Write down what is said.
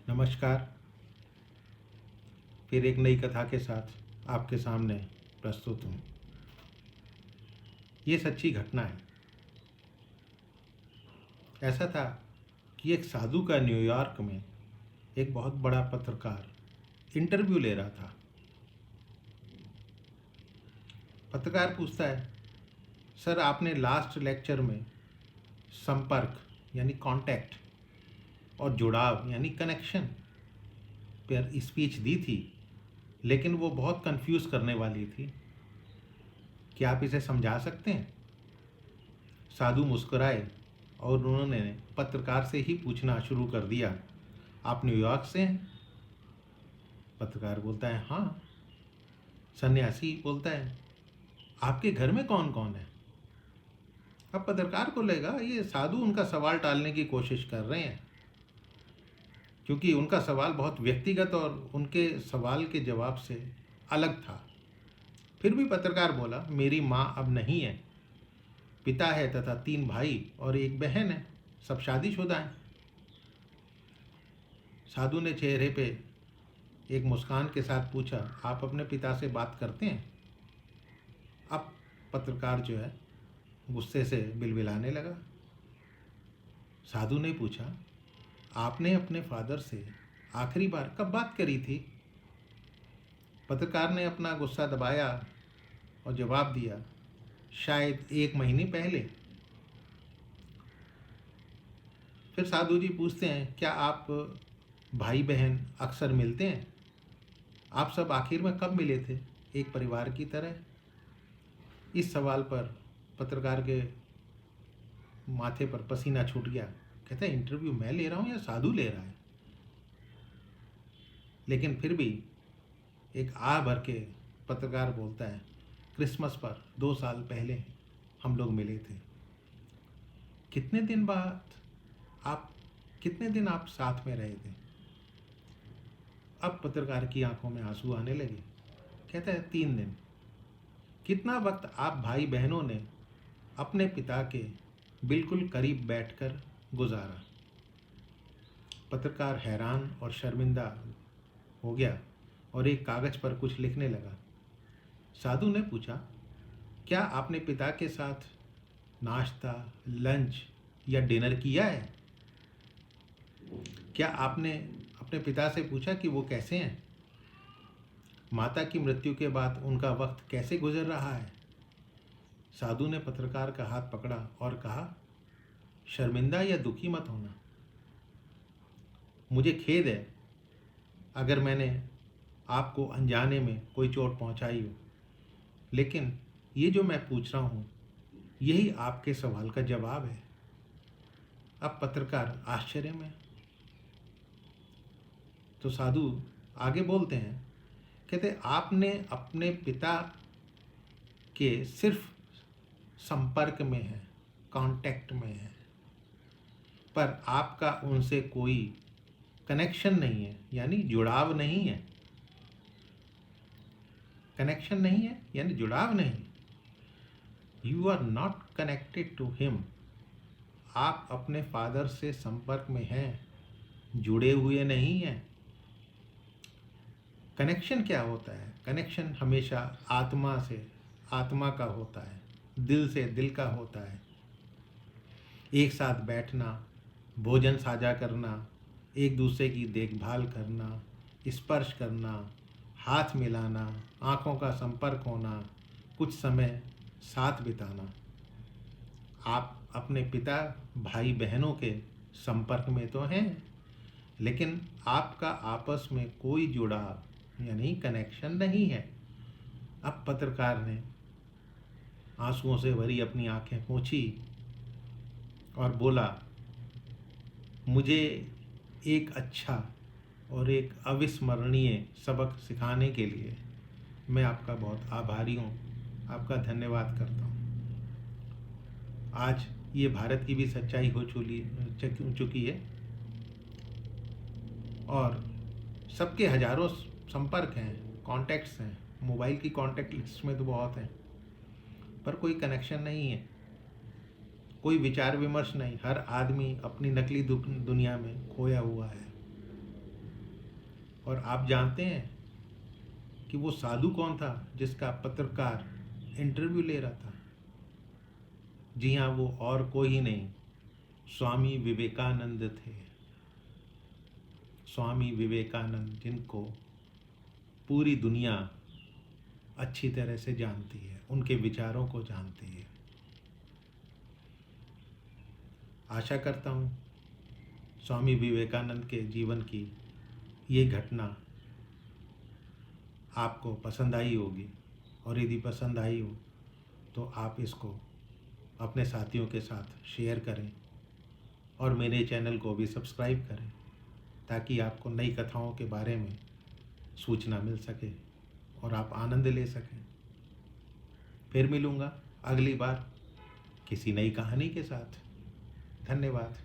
नमस्कार। फिर एक नई कथा के साथ आपके सामने प्रस्तुत हूँ। ये सच्ची घटना है। ऐसा था कि एक साधु का न्यूयॉर्क में एक बहुत बड़ा पत्रकार इंटरव्यू ले रहा था। पत्रकार पूछता है, सर आपने लास्ट लेक्चर में संपर्क यानी कांटेक्ट और जुड़ाव यानी कनेक्शन पर स्पीच दी थी, लेकिन वो बहुत कंफ्यूज करने वाली थी। क्या आप इसे समझा सकते हैं? साधु मुस्कुराए और उन्होंने पत्रकार से ही पूछना शुरू कर दिया, आप न्यूयॉर्क से हैं? पत्रकार बोलता है, हाँ। सन्यासी बोलता है, आपके घर में कौन कौन है? अब पत्रकार को लगा ये साधु उनका सवाल टालने की कोशिश कर रहे हैं, क्योंकि उनका सवाल बहुत व्यक्तिगत और उनके सवाल के जवाब से अलग था। फिर भी पत्रकार बोला, मेरी माँ अब नहीं है, पिता है तथा 3 भाई और एक बहन है, सब शादीशुदा हैं। साधु ने चेहरे पे एक मुस्कान के साथ पूछा, आप अपने पिता से बात करते हैं? अब पत्रकार जो है गुस्से से बिलबिलाने लगा। साधु ने पूछा, आपने अपने फादर से आखिरी बार कब बात करी थी? पत्रकार ने अपना गुस्सा दबाया और जवाब दिया, शायद 1 महीने पहले। फिर साधु जी पूछते हैं, क्या आप भाई बहन अक्सर मिलते हैं? आप सब आखिर में कब मिले थे, एक परिवार की तरह? इस सवाल पर पत्रकार के माथे पर पसीना छूट गया। कहता है, इंटरव्यू मैं ले रहा हूँ या साधु ले रहा है? लेकिन फिर भी एक आह भर के पत्रकार बोलता है, क्रिसमस पर 2 साल पहले हम लोग मिले थे। कितने दिन बाद आप कितने दिन आप साथ में रहे थे? अब पत्रकार की आंखों में आंसू आने लगे। कहता है, 3 दिन। कितना वक्त आप भाई बहनों ने अपने पिता के बिल्कुल करीब बैठकर गुजारा? पत्रकार हैरान और शर्मिंदा हो गया और एक कागज पर कुछ लिखने लगा। साधु ने पूछा, क्या आपने पिता के साथ नाश्ता, लंच या डिनर किया है? क्या आपने अपने पिता से पूछा कि वो कैसे हैं? माता की मृत्यु के बाद उनका वक्त कैसे गुजर रहा है? साधु ने पत्रकार का हाथ पकड़ा और कहा, शर्मिंदा या दुखी मत होना। मुझे खेद है अगर मैंने आपको अनजाने में कोई चोट पहुंचाई हो, लेकिन ये जो मैं पूछ रहा हूँ यही आपके सवाल का जवाब है। अब पत्रकार आश्चर्य में। तो साधु आगे बोलते हैं, कहते, आपने अपने पिता के सिर्फ संपर्क में है, कांटेक्ट में है, पर आपका उनसे कोई कनेक्शन नहीं है, यानी जुड़ाव नहीं है। कनेक्शन नहीं है यानी जुड़ाव नहीं। You are not connected to him. आप अपने फादर से संपर्क में हैं, जुड़े हुए नहीं हैं। कनेक्शन क्या होता है? कनेक्शन हमेशा आत्मा से आत्मा का होता है, दिल से दिल का होता है। एक साथ बैठना, भोजन साझा करना, एक दूसरे की देखभाल करना, स्पर्श करना, हाथ मिलाना, आँखों का संपर्क होना, कुछ समय साथ बिताना। आप अपने पिता भाई बहनों के संपर्क में तो हैं, लेकिन आपका आपस में कोई जुड़ाव यानी कनेक्शन नहीं है। अब पत्रकार ने आंसुओं से भरी अपनी आंखें पोंछी और बोला, मुझे एक अच्छा और एक अविस्मरणीय सबक सिखाने के लिए मैं आपका बहुत आभारी हूँ, आपका धन्यवाद करता हूँ। आज ये भारत की भी सच्चाई हो चुकी है और सबके हजारों संपर्क हैं, कॉन्टैक्ट्स हैं, मोबाइल की कॉन्टैक्ट लिस्ट में तो बहुत हैं, पर कोई कनेक्शन नहीं है, कोई विचार विमर्श नहीं। हर आदमी अपनी नकली दुनिया में खोया हुआ है। और आप जानते हैं कि वो साधु कौन था जिसका पत्रकार इंटरव्यू ले रहा था? जी हाँ, वो और कोई नहीं, स्वामी विवेकानंद थे। स्वामी विवेकानंद, जिनको पूरी दुनिया अच्छी तरह से जानती है, उनके विचारों को जानती है। आशा करता हूँ स्वामी विवेकानंद के जीवन की ये घटना आपको पसंद आई होगी, और यदि पसंद आई हो तो आप इसको अपने साथियों के साथ शेयर करें और मेरे चैनल को भी सब्सक्राइब करें, ताकि आपको नई कथाओं के बारे में सूचना मिल सके और आप आनंद ले सकें। फिर मिलूँगा अगली बार किसी नई कहानी के साथ। धन्यवाद।